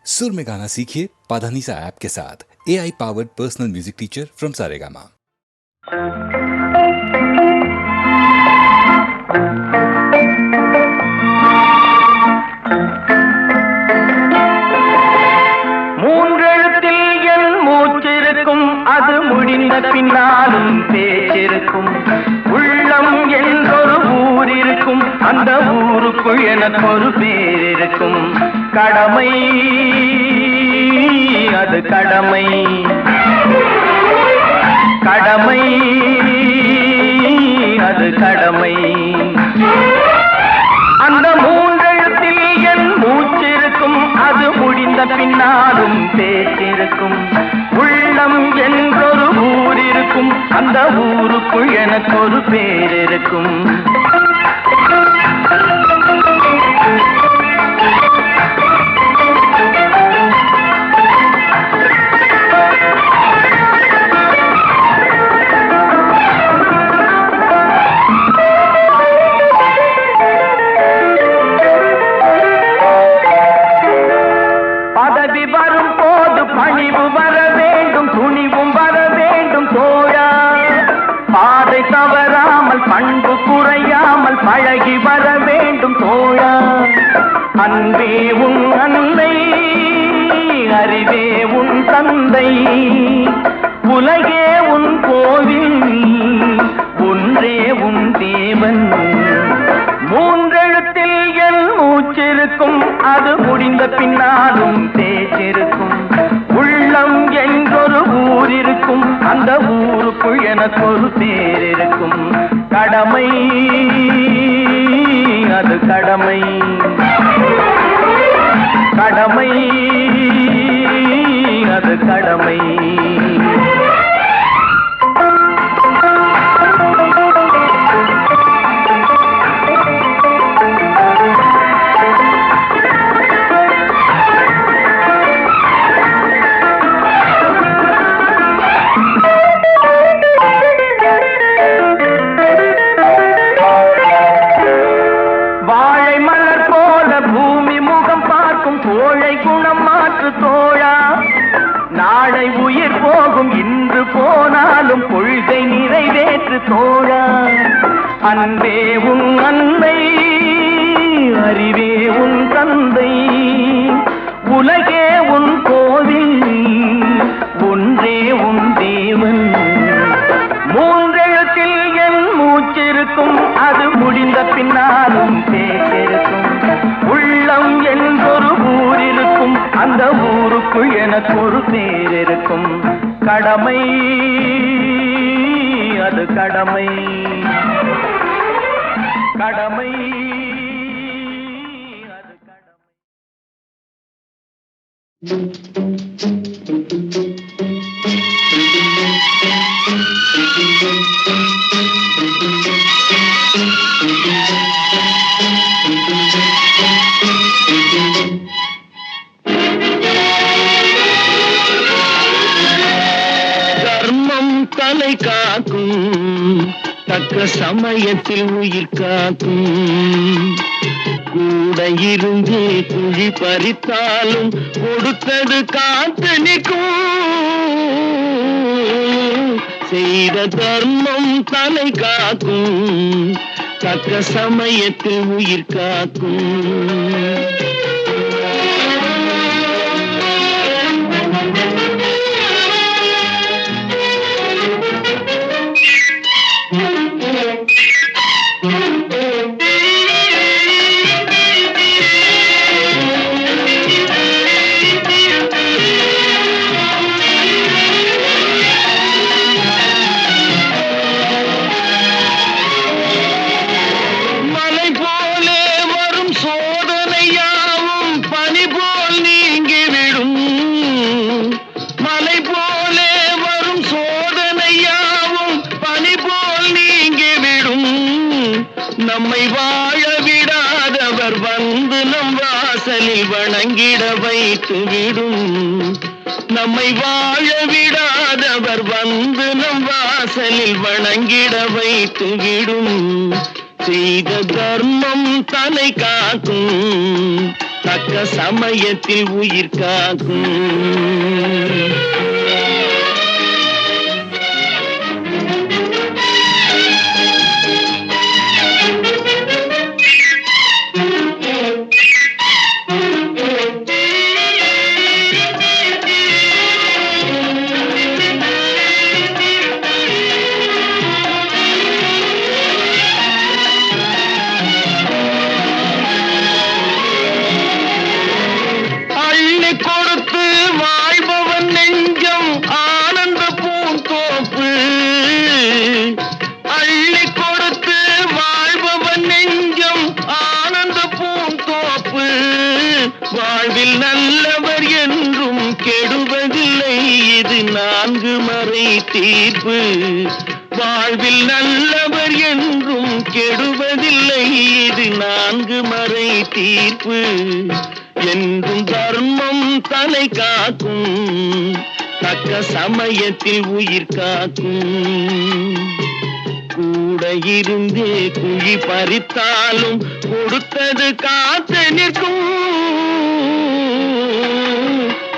सुर में गाना सीखिए पाधानीसा ऐप के साथ। AI powered personal music teacher from Saregama. மூன்றெழுத்தில் என் மூச்சிருக்கும், அது முடிந்த பின்னாலும் பேச்சிருக்கும். உள்ளம் என்றொரு ஊர் இருக்கும், அந்த ஊருக்குள் எனக்கு ஒரு பேர் இருக்கும். கடமை அது கடமை, கடமை அது கடமை. அந்த மூன்றெழுத்தில் என் மூச்சிருக்கும், அது முடிந்த பின்னாலும் பேச்சிருக்கும். உள்ளம் என்றொரு ஊர் இருக்கும், அந்த ஊருக்குள் எனக்கு ஒரு பேர் இருக்கும். பண்பு குறையாமல் பழகி வர வேண்டும் தோழா. அன்பே உன் அன்னை, அறிவே உன் தந்தை, உலகே உன் கோவில், ஒன்றே உன் தேவன். மூன்றெழுத்தில் என் மூச்சிருக்கும், அது முடிந்த பின்னாலும் பேச்சிருக்கும். உள்ளம் என்றொரு ஊர் இருக்கும், அந்த ஊருக்குள் எனக்கு ஒரு பேர் இருக்கும். கடமை அது கடமை, கடமை அது கடமை. நாளை உயிர் போகும், இன்று போனாலும் கொள்கை நிறைவேற்று தோழா. அன்பே உன் அன்னை, அறிவே உன் தந்தை, உலகே உன் கோவில், ஒன்றே உன் தேவன். மூன்றெழுத்தில் என் மூச்சிருக்கும், அது முடிந்த பின்னாலும் பேச்சிருக்கும். உள்ளம் என்றொரு ஊர் இருக்கும், அந்த ஊருக்குள் எனக்கு ஒரு பேர் இருக்கும். கடமை அது கடமை, கடமை அது கடமை. தலை காக்கும், தக்க சமயத்தில் உயிர் காக்கும். கூட இருந்து குழி பறித்தாலும் கொடுத்தது காத்து நிற்கும். செய்த தர்மம் தலை காக்கும், தக்க சமயத்தில் உயிர் காக்கும். நம்மை வாழ விடாதவர் வந்து நம் வாசலில் வணங்கிட வைத்து விடும். நம்மை வாழ விடாதவர் வந்து நம் வாசலில் வணங்கிட வைத்து விடும். செய்த தர்மம் தலை காக்கும், தக்க சமயத்தில் உயிர் காக்கும். வாழ்வில் நல்லவர் என்றும் கெடுவதில்லை, இது 4 மறை தீர்ப்பு. வாழ்வில் நல்லவர் என்றும் கெடுவதில்லை, இது 4 மறை தீர்ப்பு. என்றும் தர்மம் தலை காக்கும், தக்க சமயத்தில் உயிர் காக்கும். கூட இருந்தே குழி பறித்தாலும் கொடுத்தது காத்து நிற்கும்.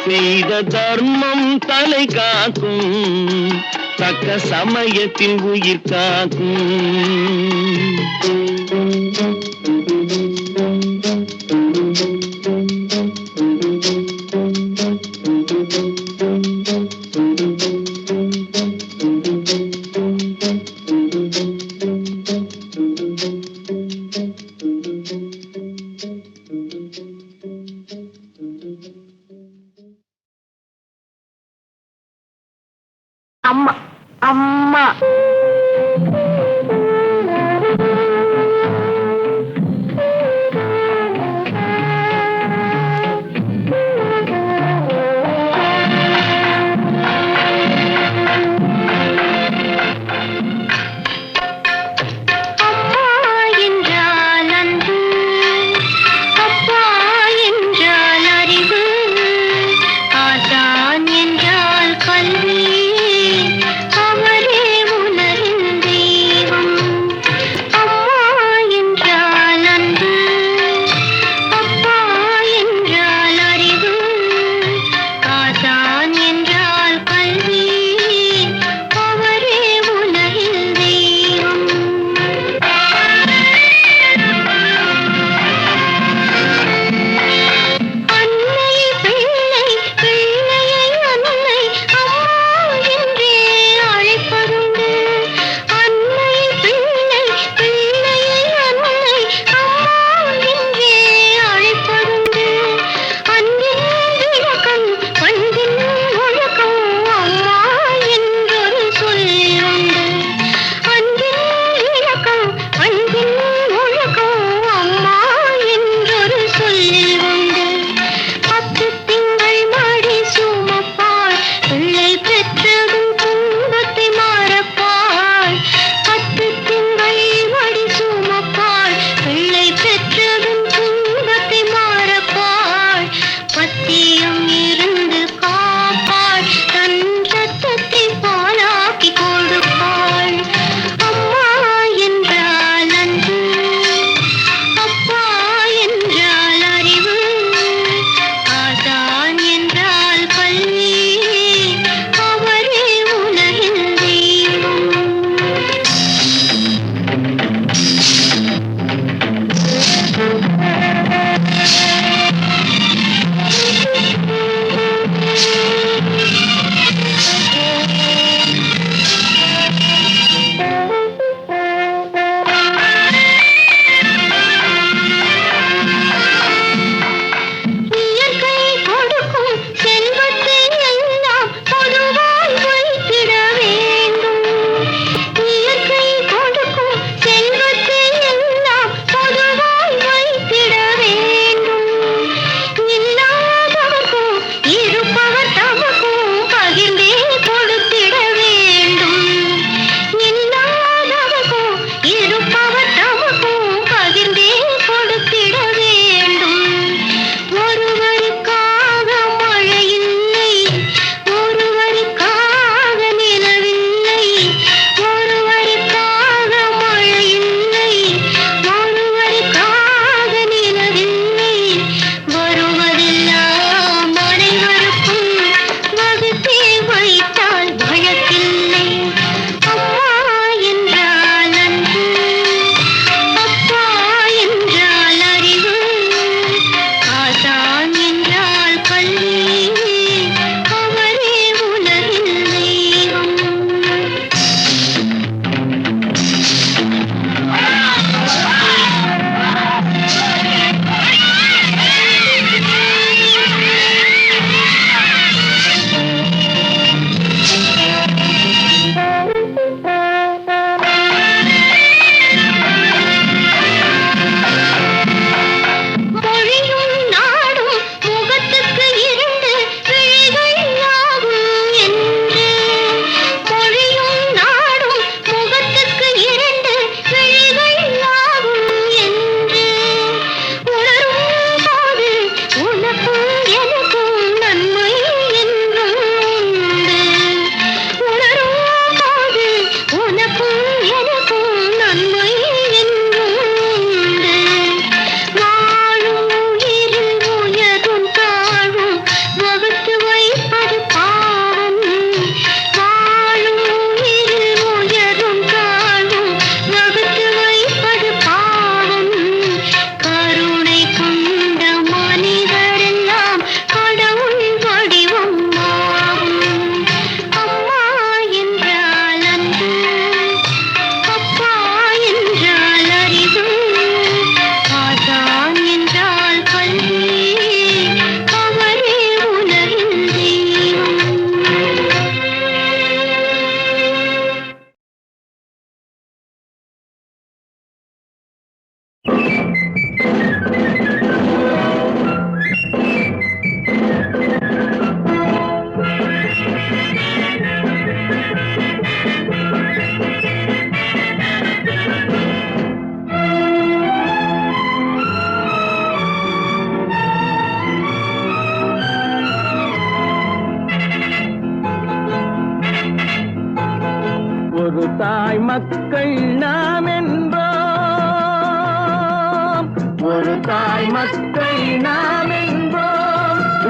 செய்த தர்மம் தலை காக்கும், தக்க சமயத்தில் உயிர் காக்கும். அம்மா அம்மா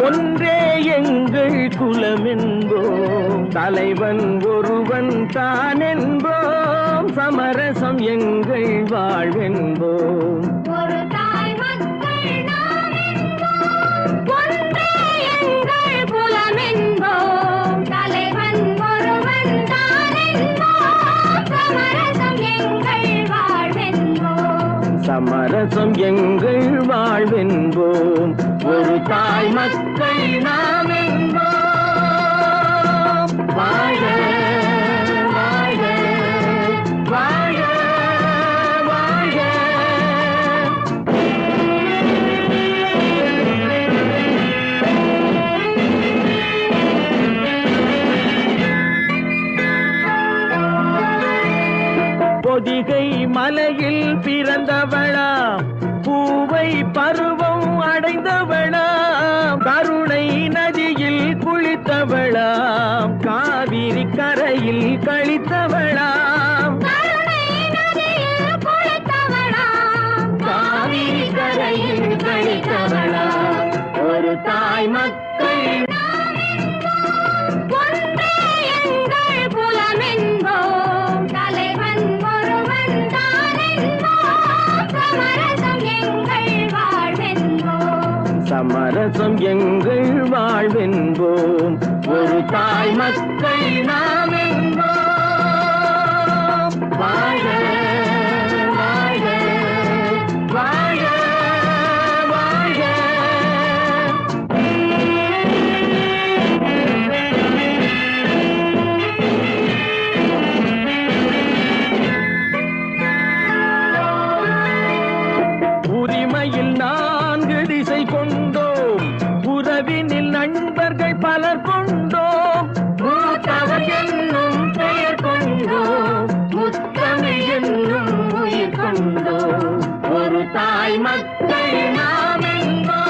ஒன்றே எங்கள் குலமென்போம், தலைவன் ஒருவன் தான் என்போம், சமரசம் எங்கள் வாழ்வென்போம். ஒரு தாய் மக்கள் நாம் என்போம், ஒன்றே எங்கள் குலமென்போம், தலைவன் ஒருவன் தான் என்போம், சமரசம் எங்கள் வாழ்வென்போம். சமரசம் எங்கள் வாழ்வென்போம், ஒரு தாய் மக்கள் நாம் என்போம். வாழ வாழ வாழ வாழ. பொதிகை மலையில் பிறந்தவளா, பூவை பருவம் அடைந்தவளாம், கருணை நதியில் குளித்தவளாம், காவிரி கரையில் கழித்தவளாம், கருணை நதியில் குளித்தவளாம், காவிரி கரையில் கழித்தவளாம், ஒரு தாய் மக்கள் நாம் என்போம், ஒன்றே எங்கள் குலமென்போம், தலைவன் ஒருவன் தான் என்போம், சமரசம் எங்கள் வாழ்வென்போம். சமரசம் எங்கள் வாழ்வென்போம், ஒரு தாய் மக்கள் நாம் என்போம். வாழ வாழ வாழ வாழ. உரிமையில் 4 திசை கொண்டோம், உறவினில் நண்பர்கள் பலர் கொண்டோம், மூத்தவர் என்னும் பெயர் கொண்டோம், முத்தமிழ் என்னும் உயிர் கொண்டோம், ஒரு தாய் மக்கள் நாம் என்போம்.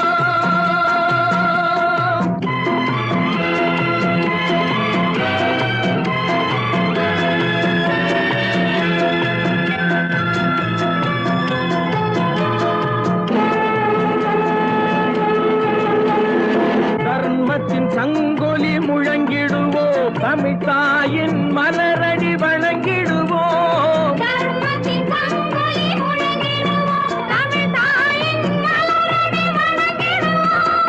தர்மத்தின் சங்கொலி முழங்கிடுவோம், தமிழ் தாயின் மலரடி வணங்கிடுவோம், தர்மத்தின் சங்கொலி முழங்கிடுவோம், தமிழ் தாயின் மலரடி வணங்கிடுவோம்.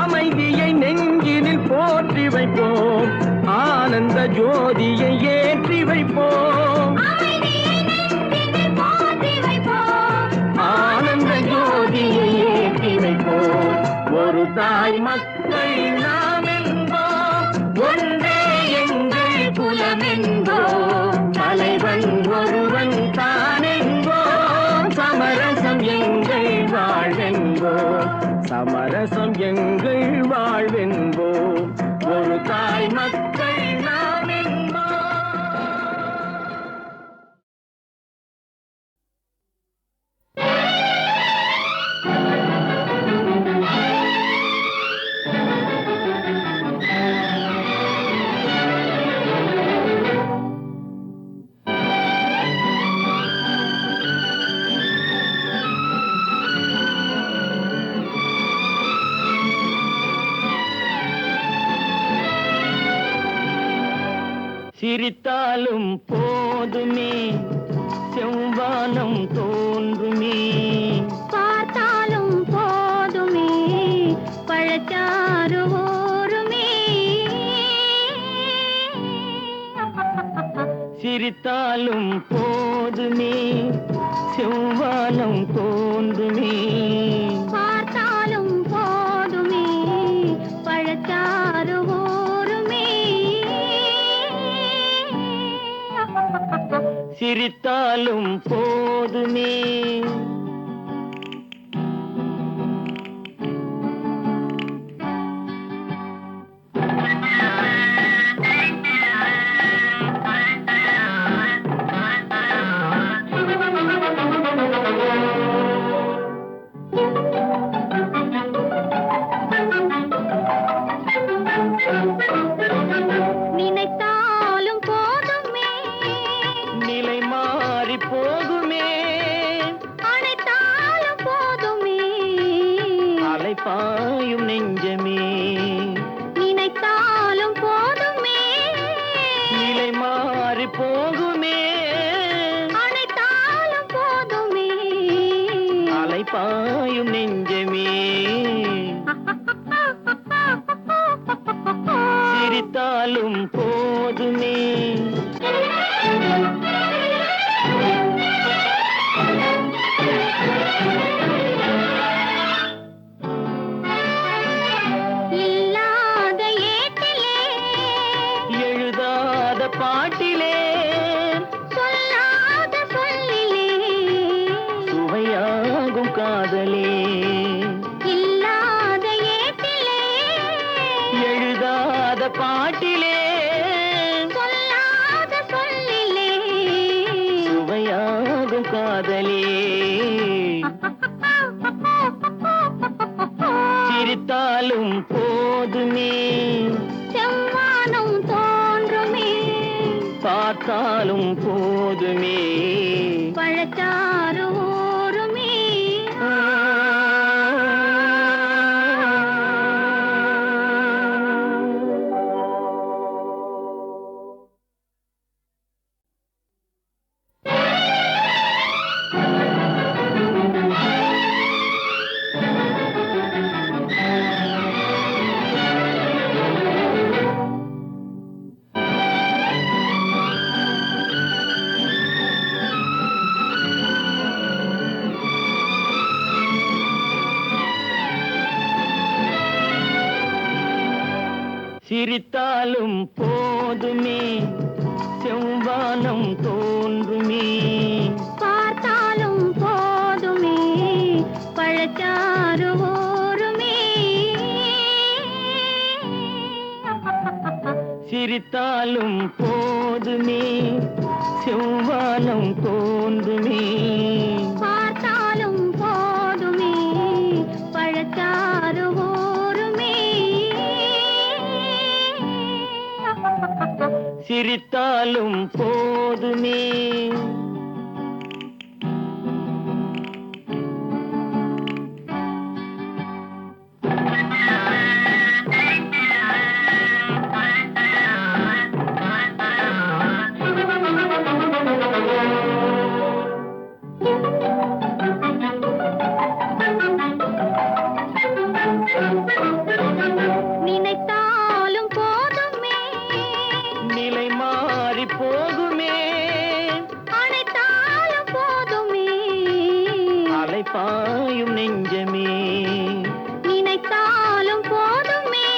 அமைதியை நெஞ்சினில் போற்றி வைப்போம், ஆனந்த ஜோதியை ஏற்றி வைப்போம், அமைதியை நெஞ்சினில் போற்றி வைப்போம், ஆனந்த ஜோதியை ஏற்றி வைப்போம், ஒரு தாய் மக்கள் நாம் என்போம், ஒன்றே எங்கள் குலமென்போம், தலைவன் ஒருவன் தான் என்போம், சமரசம் எங்கள் வாழ்வென்போம், சமரசம் எங்கள் வாழ்வென்போம், ஒரு தாய் மக்கள் நாம் என்போம். சிரித்தாலும் போதுமே, செவ்வானம் தோன்றுமே, பார்த்தாலும் போதுமே, பழச்சாறு ஊறுமே. சிரித்தாலும் போதுமே, செவ்வானம் தோன்றுமே, பார்த்தாலும் போதுமே, பழச்சாறு ஊறுமே. சிரித்தாலும் போதுமே. நினைத்தாலும் போதுமே, நிலை மாறி போகுமே, அணை சிரித்தாலும் போதுமே. இல்லாத ஏட்டிலே எழுதாத பாட்டிலே சொல்லாத சொல்லிலே சுவையாகும் காதலே. இல்லாத ஏட்டிலே எழுதாத பாட்டிலே சொல்லாத சொல்லிலே சுவையாகும் காதலே. சிரித்தாலும் போதுமே, செவ்வானம் தோன்றுமே, பார்த்தாலும் போதுமே. பழச்சாறு ஊறுமே. சிரித்தாலும் போதுமே, செவ்வானம் தோன்றுமே. பார்த்தாலும் போதுமே, பழச்சாறு ஊறுமே. சிரித்தாலும் போதுமே, செவ்வானம் தோன்றுமே. பார்த்தாலும் போதுமே, பழச்சாறு ஊறுமே. சிரித்தாலும் போதுமே. நினைத்தாலும் போதுமே, நிலை மாறி போகுமே, அணைத்தாலும் போதுமே. அலைப்பாயும் நெஞ்சமே. நினைத்தாலும் போதுமே,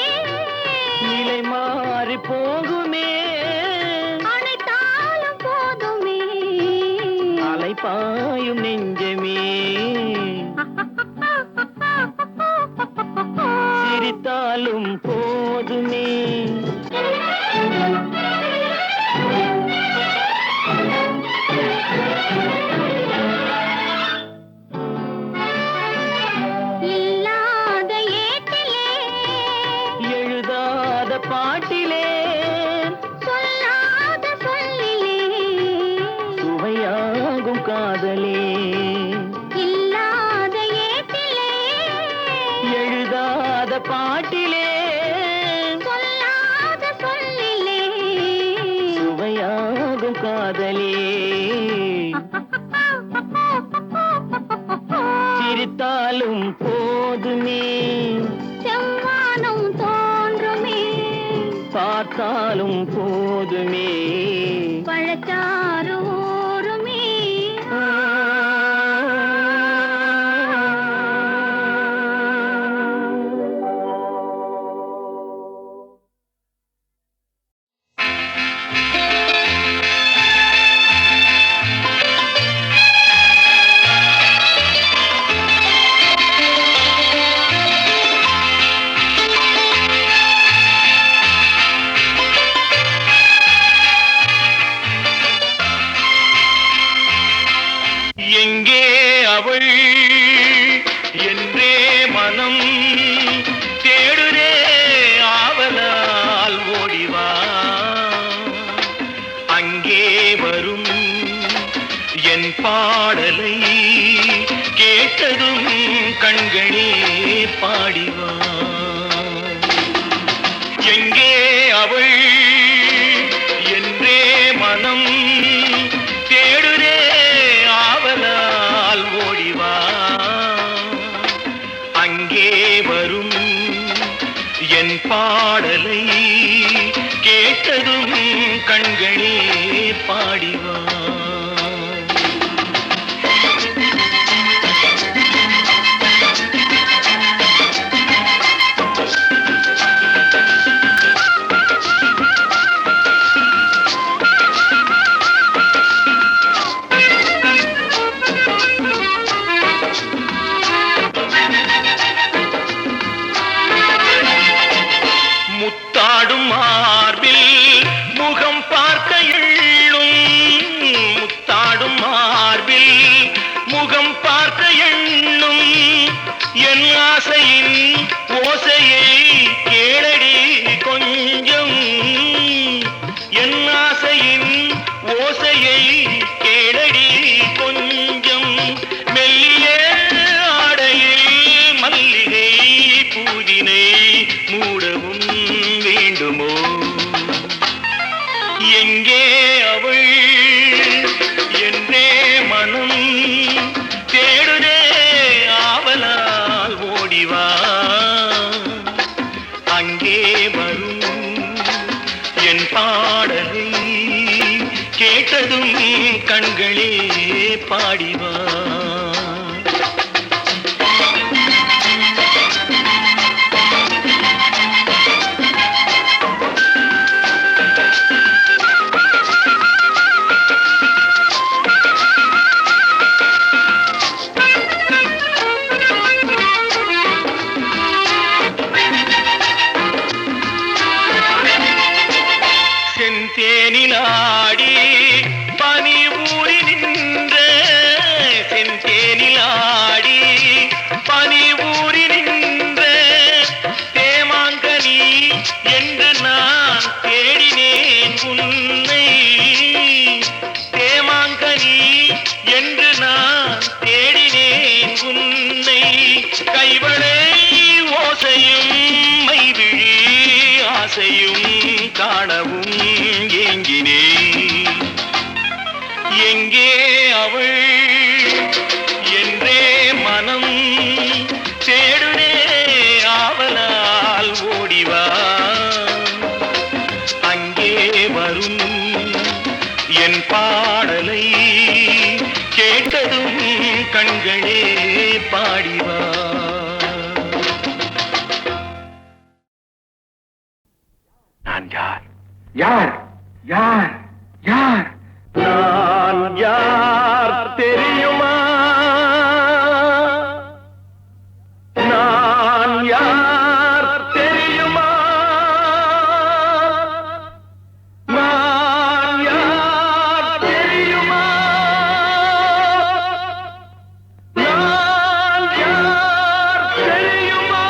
நிலை மாறி போகுமே, அணைத்தாலும் போதுமே. அலைப்பாயும் நெஞ்சமே. சிரித்தாலும் போதுமே. இல்லாத ஏட்டிலே எழுதாத பாட்டிலே சொல்லாத சொல்லிலே சுவையாகும் காதலே. இல்லாத ஏட்டிலே எழுதாத பாட்டிலே சொல்லாத சொல்லிலே சுவையாகும் காதலே. சிரித்தாலும் போதுமே, செவ்வானம் தோன்றுமே, பார்த்தாலும் போதுமே. பழச்சாறு ஊறுமே. எங்கே அவள் என்றே மனம் தேடுதே, ஆவலால் ஓடிவா. அங்கே வரும் என் பாடலை கேட்டதும் கண்களே பாடிவா. எங்கே அவள் என்றே மனம் தேடுதே, ஆவலால் ஓடிவா. அங்கே வரும் என் பாடலை கேட்டதும் கண்களே பாடிவா. முத்தாடும் மார்பில் முகம் பார்க்க எண்ணும், முத்தாடும் மார்பில் முகம் பார்க்க எண்ணும், என் ஆசையின் ஓசையை கேளடி கொஞ்சம், என் ஆசையின் ஓசையை கேளடி கொஞ்சம், மெல்லிய ஆடையில் மல்லிகை பூதினை மூடவும் வேண்டுமோ, எங்கே அவள் என்றே மனம் தேடுதே ஆவலால் ஓடிவா. அங்கே வரும் என் பாடலை கேட்டதும் கண்களே பாடிவா. செந்தேனிலாடி பனி ஊறி நின்ற, செந்தேனிலாடி பனி ஊறி நின்ற தேமாங்கனி என்று நான் தேடினேன் உன்னை, தேமாங்கனி என்று நான் தேடினேன் உன்னை, கைவளை ஓசையும் மைவிழி ஆசையும் காணவும் ஏங்கினே, எங்கே அவள் என்றே மனம் தேடுனே ஆவலால் ஓடிவா. அங்கே வரும் என் பாடலை கேட்டதும் கண்களே பாடிவா. நான் யார்? யார் யார் யார்? நான் யார் தெரியுமா? நான் யார் தெரியுமா? நான் யார் தெரியுமா? நான் யார் தெரியுமா?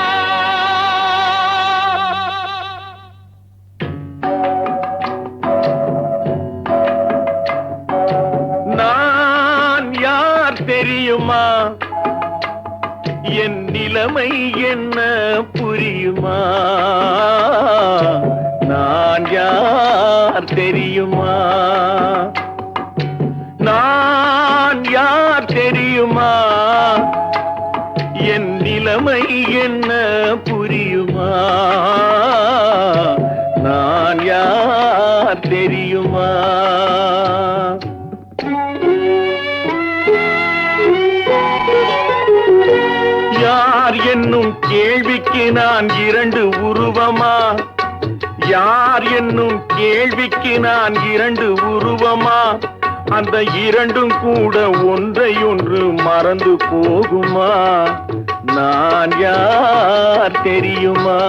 நான் யார் தெரியுமா? என் நிலைமை என்ன புரியுமா? நான் யார் தெரியுமா? நான் யார் தெரியுமா? என் நிலைமை என்ன புரியுமா? நான் யார் தெரியுமா? யார் என்னும் கேள்விக்கு நான் இரண்டு உருவமா? யார் என்னும் கேள்விக்கு நான் இரண்டு உருவமா? அந்த இரண்டும் கூட ஒன்றையொன்று மறந்து போகுமா? நான் யார் தெரியுமா?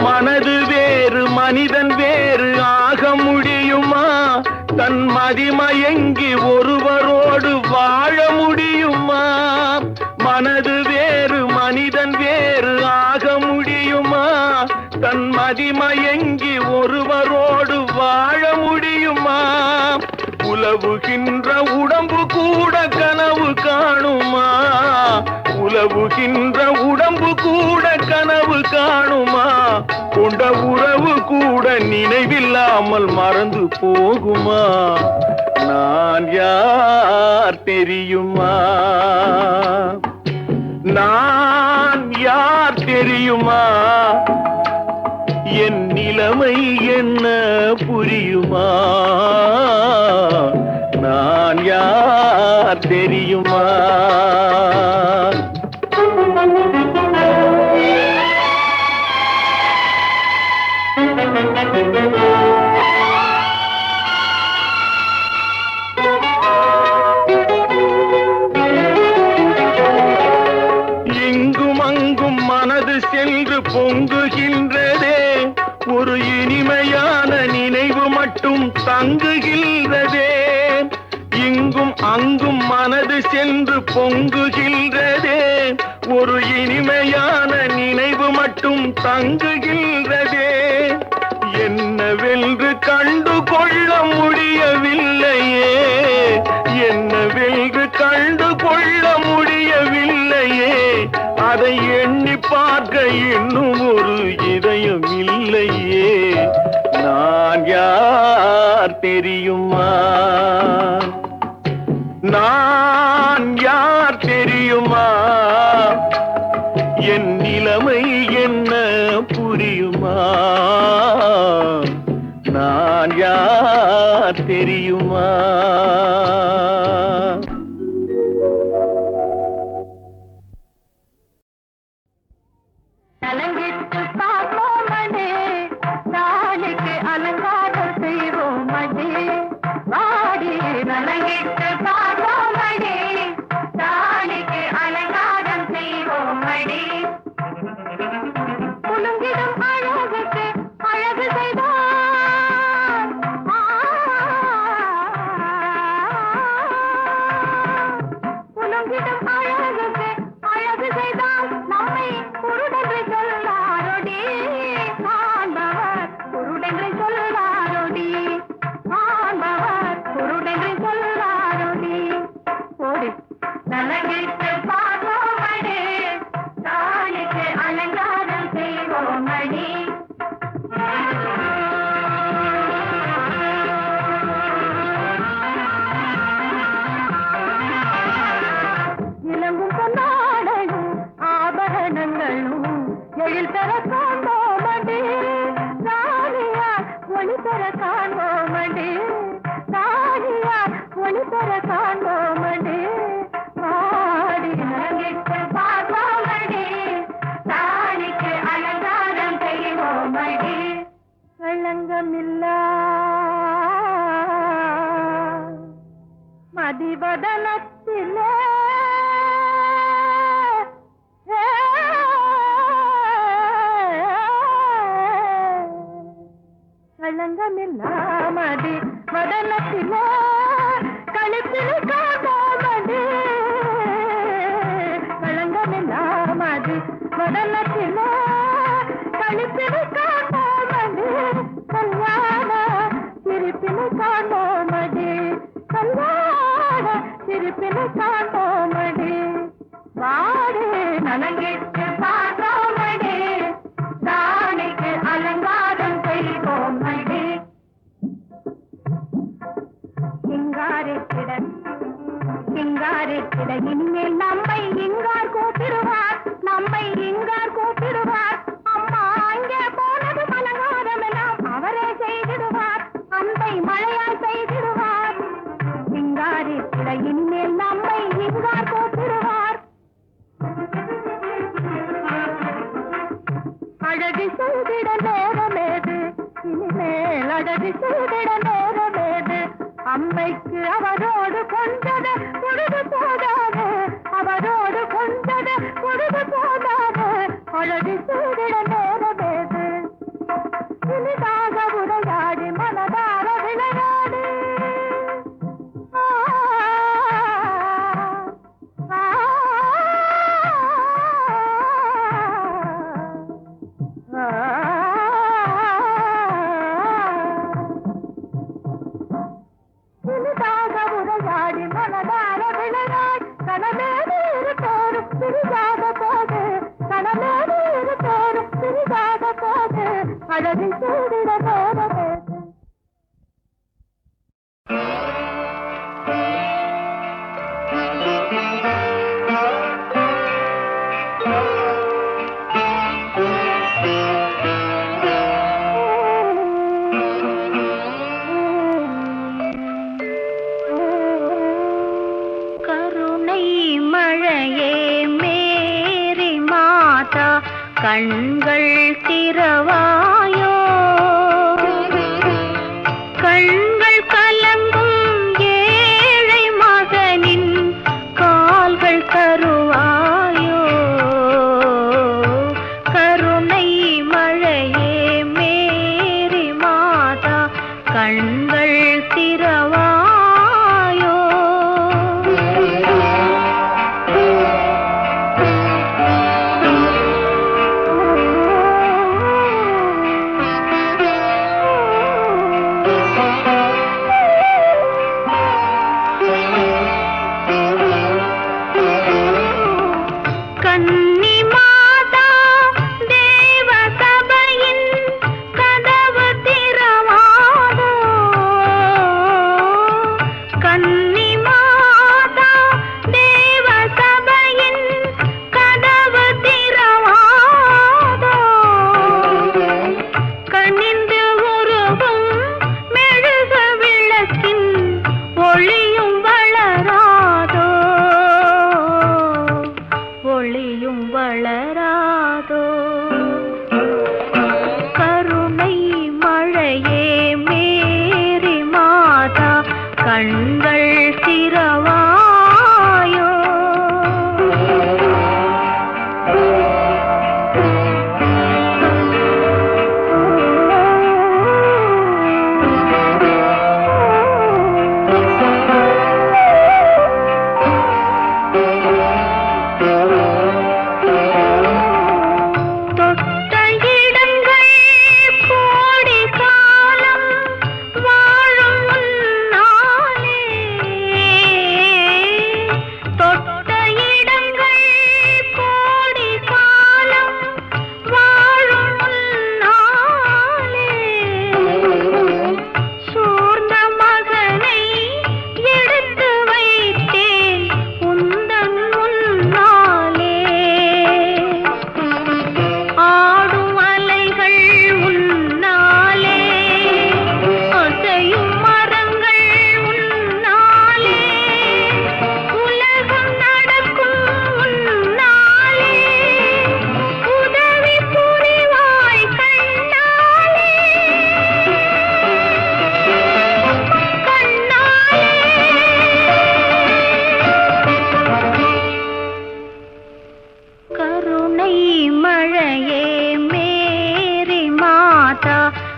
மனது வேறு மனிதன் வேறு ஆக முடியுமா? தன் மதிமயங்கி ஒருவரோடு வாழ முடியுமா? மனது வேறு மனிதன் வேறு ஆக முடியுமா? தன் மதிமயங்கி ஒருவரோடு வாழ முடியுமா? உலவுகின்ற உடம்பு கூட கனவு காணுமா? உலவுகின்ற உடம்பு கூட கனவு காணுமா? கொண்ட உறவு கூட நினைவில்லாமல் மறந்து போகுமா? நான் யார் தெரியுமா? நான் யார் தெரியுமா? என் நிலைமை என்ன புரியுமா? நான் யார் தெரியுமா? இங்கும் அங்கும் மனது சென்று பொங்குகின்றதே, ஒரு இனிமையான நினைவு மட்டும் தங்குகின்றதே. இங்கும் அங்கும் மனது சென்று பொங்குகின்றதே, ஒரு இனிமையான நினைவு மட்டும் தங்குகின்றதே. என்னவென்று கண்டு கொள்ள முடியவில்லையே, என்னவென்று கண்டு கொள்ள முடியவில்லையே. அதை எண்ணி பார்க்க இன்னும் ஒரு இதயம் இல்லையே. நான் யார் தெரியுமா? நான் யார் தெரியுமா? என் நிலைமை என்ன புரியுமா? நான் யார் தெரியுமா? நலங்கிட்டு பார்ப்போமடே, நாளைக்கு அலங்காரம் செய்வோமடே. வாடி நலங்கிட்டு பார்ப்போமடே, நாளைக்கு அலங்காரம் செய்வோமடே. குலுங்கிடும் அழகுக்கு அழகு செய்தார். குலுங்கிடும் அழகுக்கு அழகு செய்தால் நம்மை குருடென்று சொல்லாரோடி. காண்பவர் குருடென்று சொல்லாரோடி, காண்பவர் குருடென்று சொல்லாரோடி. ஓடி நலங்கிட்டு பார்ப்போமடே, நாளைக்கு அலங்காரம் செய்வோமடி. இளங்கும் பொன்னாடையும் ஆபரணங்களும் எழில் பெற காண்போமடி. ராணியார் ஒளி பெற காண்போமடி, ராணியார் ஒளி பெற காண்போமடி. வாடி நலங்கிட்டு பார்ப்போமடி, நாளைக்கு அலங்காரம் செய்வோமடி. களங்கமில்லா மதிவதனத்திலே களங்கமில்லா மதிவதனத்திலே கழுத்தில் காண்போமடி. களங்கமில்லா மதிவதனத்திலே கழுத்தில் காண்போமடி. கல்யாண சிரிப்பினை காண்போமடி, கல்யாண சிரிப்பினை காண்போமடி. வாடி நலங்கிட்டு பார்ப்போமடி, நாளைக்கு அலங்காரம் செய்வோமடி. சிங்காரித்திட சிங்காரித்திட இனிமேல் நம்மை இங்கார் கூப்பிடுவார், நம்மை இங்கார் கூப்பிடுவார். அம்மா அங்கே போனது அலங்காரம் எல்லாம் அவரே செய்திடுவார், அன்பை மழையால் செய்திடுவார். சிங்காரித்திட இனிமேல் நம்மை இங்கார் கூப்பிடுவார். அழகு செய்திட நேரமேது, இனிமேல் அழகு செய்திட நேரமேது. அம்மைக்கு அவரோடு கொண்டது பொழுது போதாது, அவரோடு கொண்டது பொழுது போதாது. அழகு செய்திட நேரமேது. இனிதாக உரையாடி மனதார விளையாடி. அழகு சூடிட நேரமேது. கண்கள் திறவாயோ கண்கள் கலங்கும் ஏழை மகனின் கால்கள் தருவாயோ கருணை மழையே மேரி மாதா கண்கள் திறவாயோ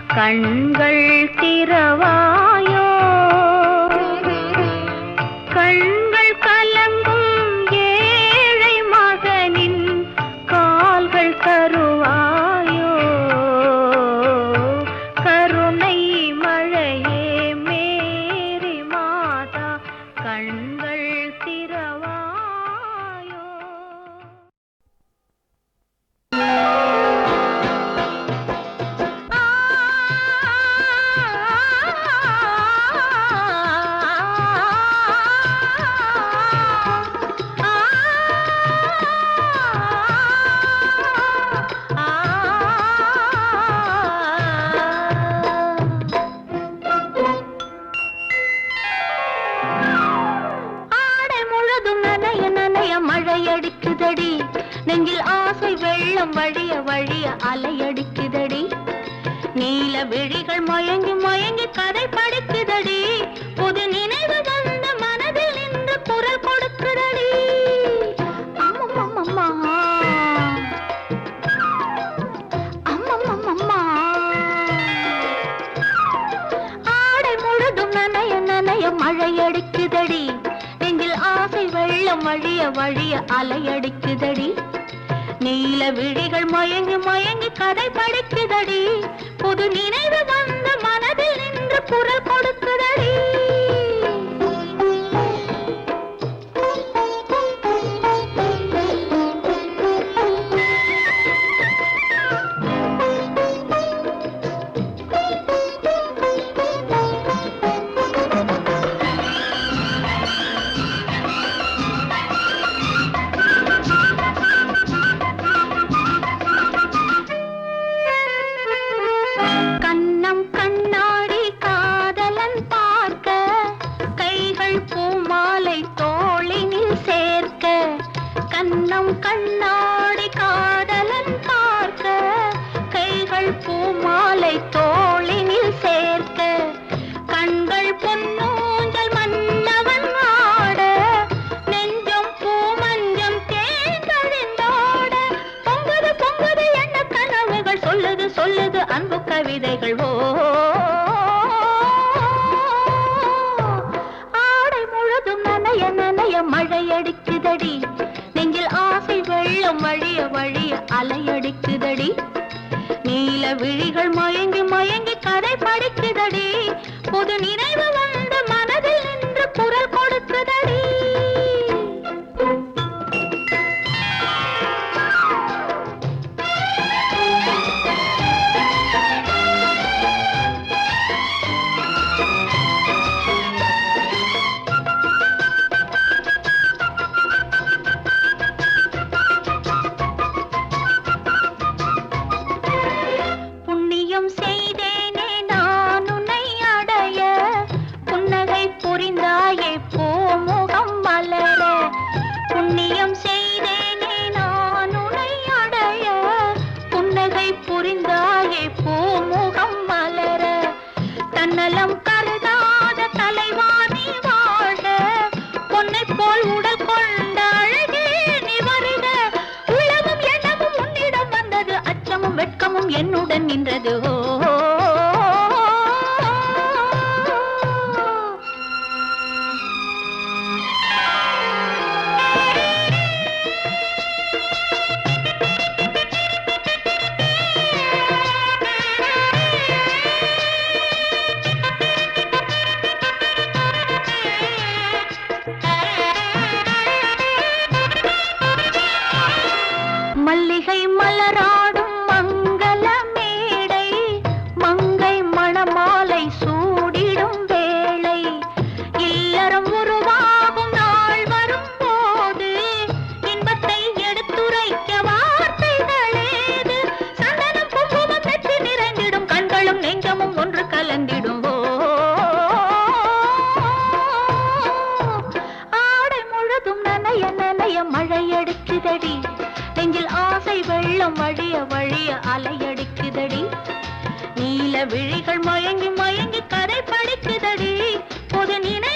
கண்கள் திறவாயோ கண்கள் கலங்கும் ஏழை மகனின் கால்கள் தருவாயோ கருணை மழையே மேரி மாதா கண்கள் திறவாயோ. மழையடிக்குதடி நெஞ்சில் ஆசை வெள்ளம் வழிய வழிய அலையடிக்குதடி நீல விழிகள் மயங்கி மயங்கி கதை படிக்குதடி புது நினைவு வந்த மனதில் நின்று குரல் கொடுக்குதடி அம்மம்மா அம்மம்மா ஆடை முழுதும் நனைய நனைய மழையடிக்குதடி நெஞ்சில் ஆசை வெள்ளம் வழிய வழிய அலையடிக்குதடி நீல விழிகள் மயங்கி மயங்கி கதை படிக்குதடி புது நினைவு வந்த மனதில் நின்று குரல் கொடுக்குதடி சொல்லுது சொல்லுது அன்பு கவிதைகள் ஓ ஆடை முழுதும் நனைய நனைய மழையடிக்குதடி நெஞ்சில் ஆசை வெள்ளம் வழிய வழிய அலையடிக்குதடி நீல விழிகள் மயங்கி மயங்கி கதை படிக்குதடி புது நினைவு வந்து மனதில் நின்று குரல் கொடுக்குதடி புண்ணியம் செய்தேனே நான் உன்னை அடைய புன்னகை புரிந்தாயே பூமுகம் மலர புண்ணியம் செய்தேனே நான் உன்னை அடைய புன்னகை புரிந்தாயே பூமுகம் மலர தன்னலம் கருதாத தலைவாணி வாழ பொன்னை போல் உடல் கொண்ட அழகே நீ வருக உளமும் எண்ணமும் உன்னிடம் வந்தது அச்சமும் வெட்கமும் என்னுடன் நின்றது ஓ மல்லிகை மலராடும் மங்கள மேடை மங்கை மணமாலை சூடிடும் வேளை இல்லறம் உருவாகும் நாள் வரும் போது இன்பத்தை எடுத்துரைக்க வார்த்தைகளேது சந்தனம் குங்குமம் பெற்று நிறைந்திடும் கண்களும் நெஞ்சமும் ஒன்று கலந்திடும் ஓ ஆடை முழுதும் நனைய நனைய மழையடிக்குதடி நெஞ்சில் ஆசை வெள்ளம் வழிய வழிய அலையடிக்குதடி நீல விழிகள் மயங்கி மயங்கி கதை படிக்குதடி பொது நினை